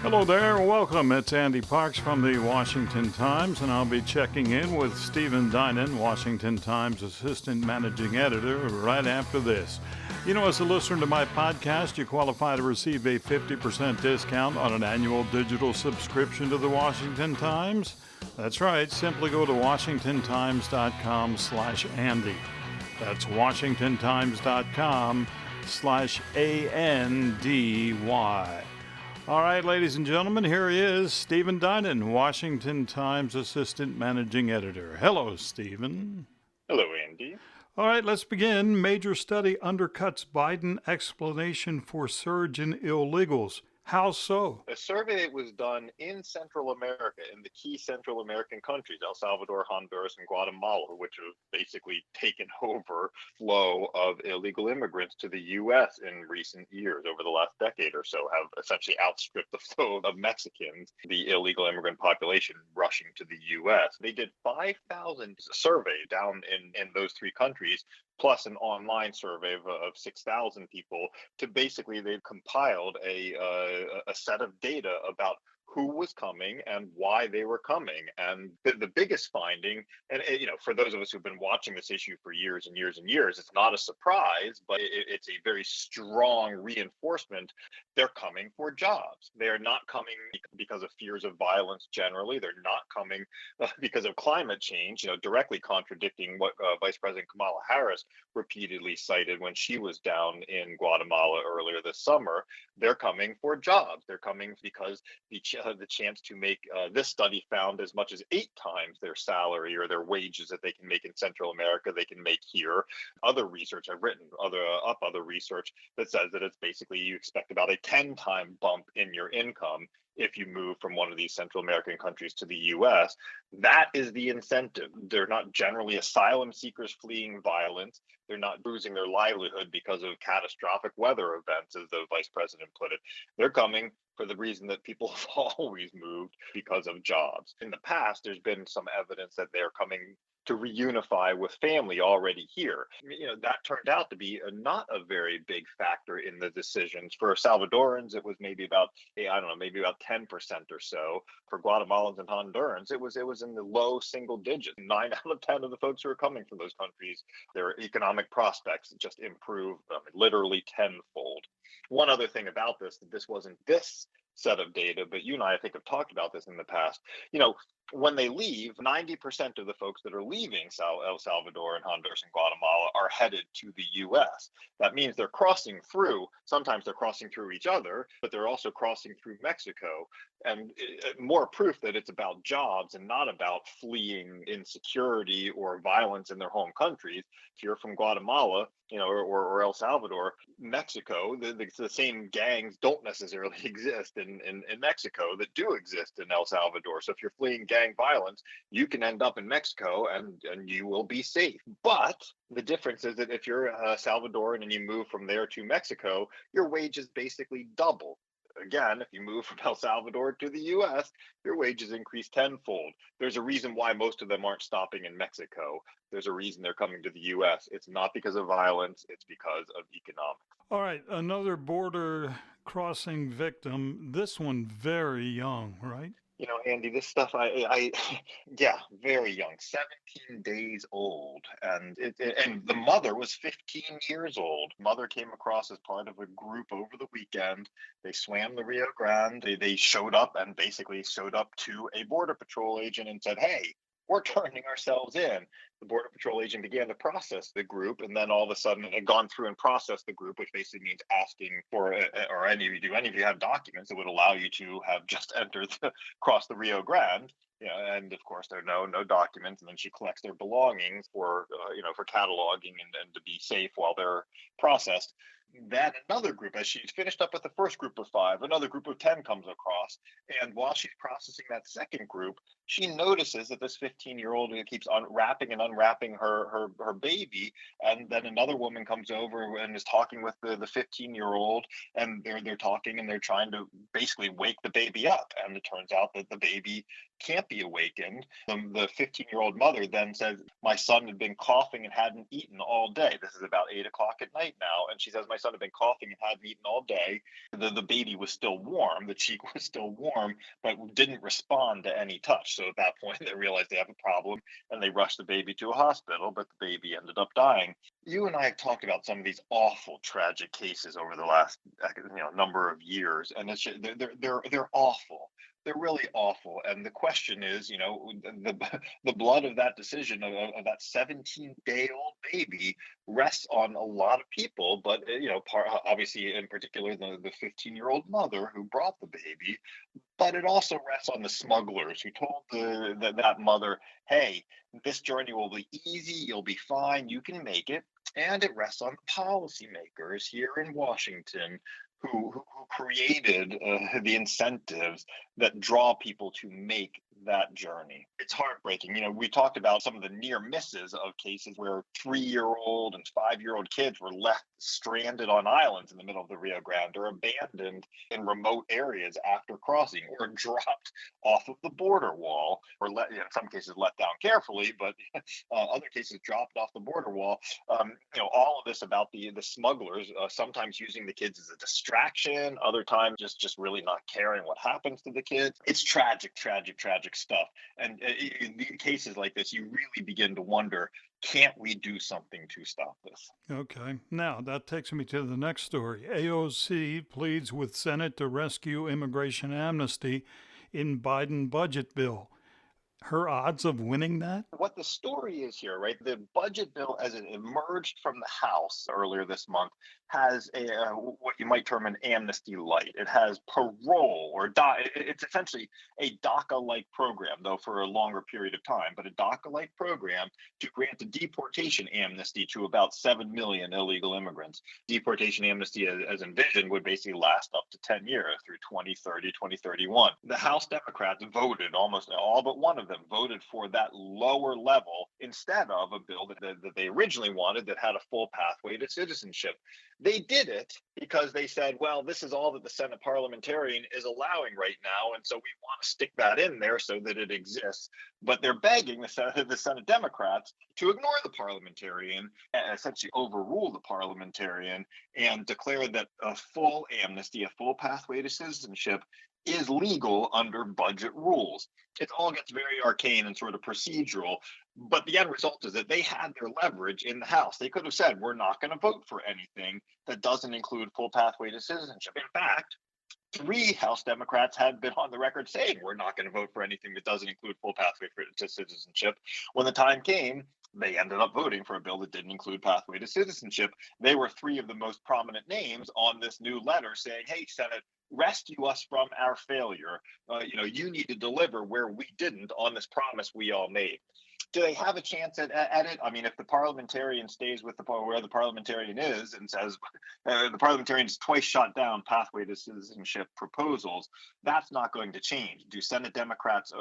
Hello there, welcome. It's Andy Parks from the Washington Times, and I'll be checking in with Stephen Dinan, Washington Times Assistant Managing Editor, right after this. You know, as a listener to my podcast, you qualify to receive a 50% discount on an annual digital subscription to the Washington Times. That's right, simply go to washingtontimes.com/Andy. That's washingtontimes.com/ANDY. All right, ladies and gentlemen, here he is, Stephen Dinan, Washington Times Assistant Managing Editor. Hello, Stephen. Hello, Andy. All right, let's begin. Major study undercuts Biden explanation for surge in illegals. How so? A survey was done in Central America, in the key Central American countries, El Salvador, Honduras, and Guatemala, which have basically taken over flow of illegal immigrants to the U.S. in recent years. Over the last decade or so, have essentially outstripped the flow of Mexicans, the illegal immigrant population rushing to the U.S. They did 5,000 surveys down in those three countries, plus an online survey of 6,000 people. To basically, they've compiled a set of data about who was coming and why they were coming. And the biggest finding, and for those of us who've been watching this issue for years and years and years, it's not a surprise, but it's a very strong reinforcement. They're coming for jobs. They're not coming because of fears of violence generally. They're not coming because of climate change, directly contradicting what Vice President Kamala Harris repeatedly cited when she was down in Guatemala earlier this summer. They're coming for jobs. They're coming because the chance to make, this study found, as much as 8 times their salary or their wages that they can make in Central America, they can make here. Other research, I've written other research that says that it's basically you expect about a 10-time bump in your income if you move from one of these Central American countries to the U.S. That is the incentive. They're not generally asylum seekers fleeing violence. They're not losing their livelihood because of catastrophic weather events, as the vice president put it. They're coming for the reason that people have always moved, because of jobs. In the past, there's been some evidence that they're coming to reunify with family already here. That turned out to be not a very big factor in the decisions. For Salvadorans, it was maybe about, maybe about 10% or so. For Guatemalans and Hondurans, it was in the low single digits. 9 out of 10 of the folks who are coming from those countries, their economic prospects just improved literally tenfold. One other thing about this, that this wasn't this set of data, but you and I think, have talked about this in the past. When they leave, 90% of the folks that are leaving El Salvador and Honduras and Guatemala are headed to the U.S. That means they're crossing through. Sometimes they're crossing through each other, but they're also crossing through Mexico. And more proof that it's about jobs and not about fleeing insecurity or violence in their home countries. If you're from Guatemala, or El Salvador, Mexico, the same gangs don't necessarily exist in Mexico that do exist in El Salvador. So if you're fleeing gang violence, you can end up in Mexico and you will be safe. But the difference is that if you're Salvadoran and you move from there to Mexico, your wages basically double. Again, if you move from El Salvador to the U.S., your wages increase tenfold. There's a reason why most of them aren't stopping in Mexico. There's a reason they're coming to the U.S. It's not because of violence. It's because of economics. All right, another border crossing victim, this one very young, right? Andy, this stuff, yeah, very young, 17 days old. And the mother was 15 years old. Mother came across as part of a group over the weekend. They swam the Rio Grande. They showed up to a Border Patrol agent and said, "Hey, we're turning ourselves in." The Border Patrol agent began to process the group, and then all of a sudden it had gone through and processed the group, which basically means asking for, do any of you have documents that would allow you to have just entered, cross the Rio Grande? And of course there are no documents, and then she collects their belongings for cataloging and to be safe while they're processed. Then another group, as she's finished up with the first group of 5, another group of 10 comes across. And while she's processing that second group, she notices that this 15-year-old keeps unwrapping and unwrapping her baby. And then another woman comes over and is talking with the 15-year-old, and they're talking and they're trying to basically wake the baby up. And it turns out that the baby can't be awakened. The 15-year-old mother then says, "My son had been coughing and hadn't eaten all day." This is about 8 o'clock at night now. And she says, "My my son had been coughing and hadn't eaten all day. The baby was still warm, the cheek was still warm, but didn't respond to any touch. So at that point, they realized they have a problem and they rushed the baby to a hospital, but the baby ended up dying. You and I have talked about some of these awful, tragic cases over the last number of years, and it's just, they're awful. They're really awful. And the question is, the blood of that decision of that 17-day-old baby rests on a lot of people, but obviously in particular the 15-year-old mother who brought the baby, but it also rests on the smugglers who told that mother, hey, this journey will be easy, you'll be fine, you can make it. And it rests on the policymakers here in Washington who created the incentives that draw people to make that journey. It's heartbreaking. We talked about some of the near misses of cases where 3-year-old and 5-year-old kids were left stranded on islands in the middle of the Rio Grande or abandoned in remote areas after crossing, or dropped off of the border wall, or in some cases let down carefully, but other cases dropped off the border wall. All of this about the smugglers sometimes using the kids as a distraction, other times just really not caring what happens to the kids. It's tragic stuff. And in cases like this, you really begin to wonder, can't we do something to stop this? Okay. Now, that takes me to the next story. AOC pleads with Senate to rescue immigration amnesty in Biden budget bill. Her odds of winning that? What the story is here, right? The budget bill, as it emerged from the House earlier this month, has what you might term an amnesty light. It has parole, or it's essentially a DACA-like program, though for a longer period of time, but a DACA-like program to grant a deportation amnesty to about 7 million illegal immigrants. Deportation amnesty, as envisioned, would basically last up to 10 years through 2030, 2031. The House Democrats voted, almost all but one of them voted for that lower level instead of a bill that they originally wanted that had a full pathway to citizenship. They did it because they said, well, this is all that the Senate parliamentarian is allowing right now, and so we want to stick that in there so that it exists. But they're begging the Senate Democrats to ignore the parliamentarian, and essentially overrule the parliamentarian, and declare that a full amnesty, a full pathway to citizenship, is legal under budget rules. It all gets very arcane and sort of procedural, but the end result is that they had their leverage in the House. They could have said, we're not going to vote for anything that doesn't include full pathway to citizenship. In fact, 3 House Democrats had been on the record saying, we're not going to vote for anything that doesn't include full pathway to citizenship. When the time came, they ended up voting for a bill that didn't include pathway to citizenship. They were 3 of the most prominent names on this new letter saying, hey, Senate, rescue us from our failure. You need to deliver where we didn't on this promise we all made. Do they have a chance at it? I mean, if the parliamentarian stays with where the parliamentarian is and says the parliamentarian's twice shot down pathway to citizenship proposals, that's not going to change. Do Senate Democrats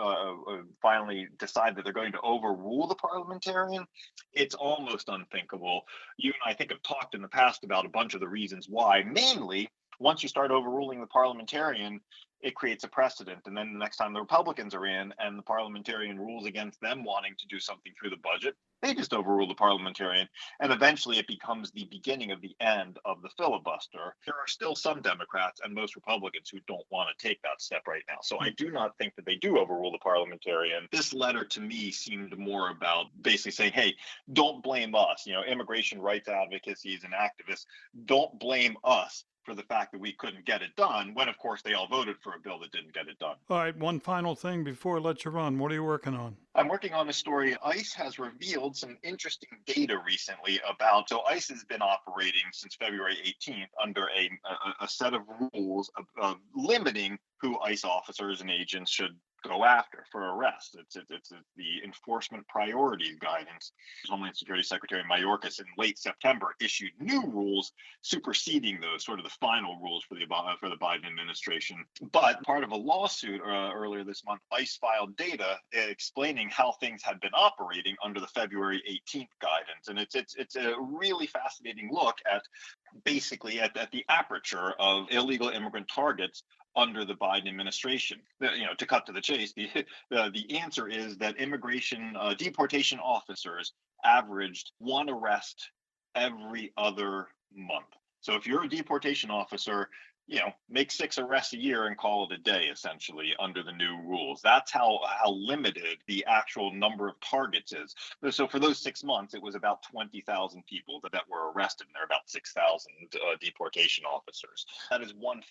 finally decide that they're going to overrule the parliamentarian? It's almost unthinkable. You and I think have talked in the past about a bunch of the reasons why. Mainly, once you start overruling the parliamentarian, it creates a precedent. And then the next time the Republicans are in and the parliamentarian rules against them wanting to do something through the budget, they just overrule the parliamentarian. And eventually it becomes the beginning of the end of the filibuster. There are still some Democrats and most Republicans who don't want to take that step right now. So I do not think that they do overrule the parliamentarian. This letter to me seemed more about basically saying, hey, don't blame us. Immigration rights advocacy and activists, don't blame us for the fact that we couldn't get it done, when of course they all voted for a bill that didn't get it done. All right, one final thing before I let you run. What are you working on? I'm working on a story. ICE has revealed some interesting data recently about, so ICE has been operating since February 18th under a set of rules of limiting who ICE officers and agents should go after for arrest. It's the enforcement priorities guidance. Homeland Security Secretary Mayorkas in late September issued new rules superseding those, sort of the final rules for the Biden administration. But part of a lawsuit earlier this month, ICE filed data explaining how things had been operating under the February 18th guidance, and it's a really fascinating look at basically at the aperture of illegal immigrant targets under the Biden administration. To cut to the chase, the answer is that immigration deportation officers averaged 1 arrest every other month. So if you're a deportation officer, make 6 arrests a year and call it a day, essentially, under the new rules. That's how limited the actual number of targets is. So for those 6 months, it was about 20,000 people that were arrested, and there are about 6,000 deportation officers. That is 1/4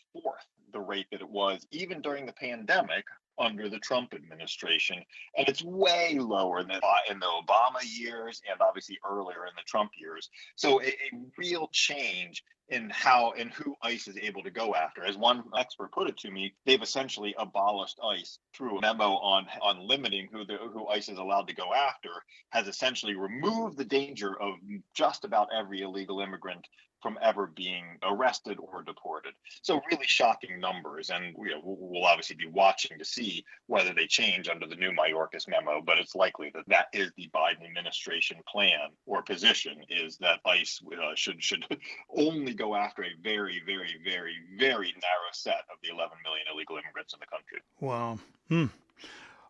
the rate that it was even during the pandemic under the Trump administration, and it's way lower than in the Obama years and obviously earlier in the Trump years. So a real change in how and who ICE is able to go after. As one expert put it to me, they've essentially abolished ICE through a memo on limiting who ICE is allowed to go after, has essentially removed the danger of just about every illegal immigrant from ever being arrested or deported. So really shocking numbers, and we'll obviously be watching to see whether they change under the new Mayorkas memo, but it's likely that is the Biden administration plan or position, is that ICE should only go after a very, very, very, very narrow set of the 11 million illegal immigrants in the country. Wow.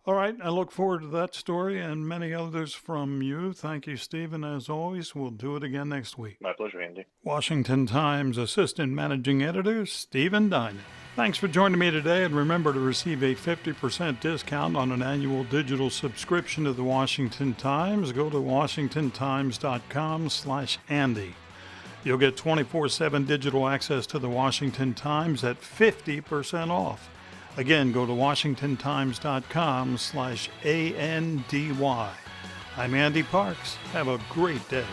All right. I look forward to that story and many others from you. Thank you, Stephen. As always, we'll do it again next week. My pleasure, Andy. Washington Times Assistant Managing Editor, Stephen Dinan. Thanks for joining me today, and remember to receive a 50% discount on an annual digital subscription to the Washington Times. Go to washingtontimes.com/Andy. You'll get 24/7 digital access to the Washington Times at 50% off. Again, go to washingtontimes.com/ANDY. I'm Andy Parks. Have a great day.